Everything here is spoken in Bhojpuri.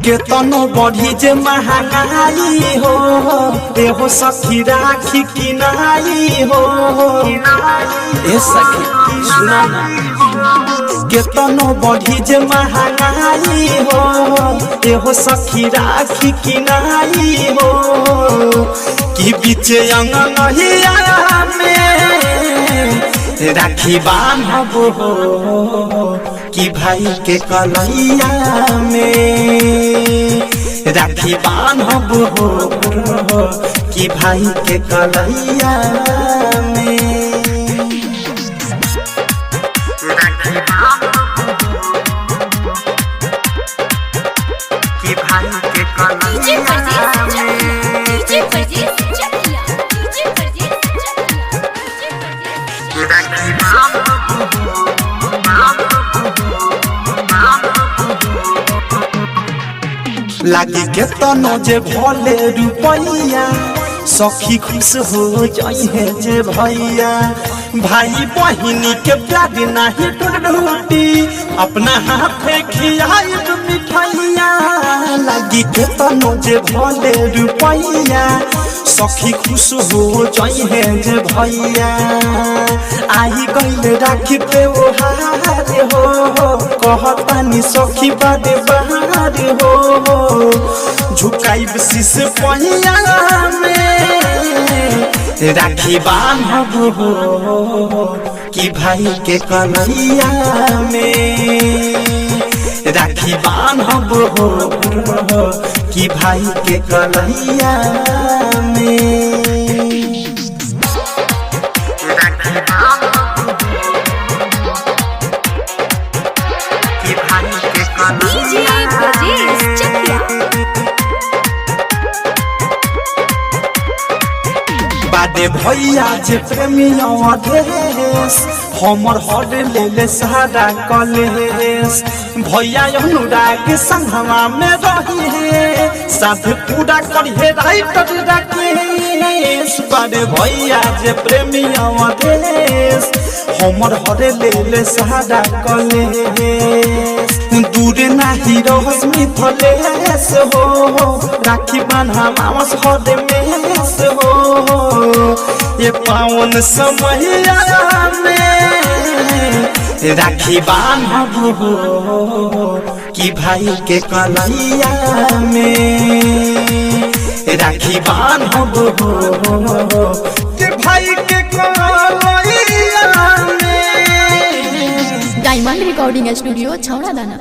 केतनो बढ़ी जे महंगाई हो देहो सखी राखी किनाई हो ए सखी सुना ना केतनो बढ़ी जे महंगाई हो देहो सखी राखी किनाई हो कि बीचे अंगनहिया में राखी बांधब हो कि भाई के कलैया में राखी बांधब हो कि भाई के कलैया में राखी बांधब कि भाई के कलैया लागी केतनो जे भले रुपैया सखी खुश हो जाइए जे भैया भाई बहिनी के प्यार नहीं टूटी अपना हाथ खियाई मिठाइया लागी केतनो जे भले रुपैया सखी खुश हो जाइए जे भैया आई गइल राखी पे ओहार हो कहतानी सखी बादे बहार हो झुकाई शीश पहिया में राखी बांधब हो कि भाई के कलैया में राखी बांधब हो कि भाई के कलैया में राखी बांधब कि भाई के कलैया बादे भैया जे प्रेमिया देश हमर हर ले ले सारा कलेश भैया अनुराग संगमा में रही है साथ पूरा करिए राइटर राकेश बादे भैया जे प्रेमिया देश हमर हर ले ले सारा कलेश दूर नहीं रहस मिथलेश हो राखी बांधा मामस हद मेस हो ये पावन समय में राखी बांधब हो कि भाई के कलैया में राखी बांधब हो कि भाई के कलैया में डायमंड रिकॉर्डिंग स्टूडियो छौड़ा दाना।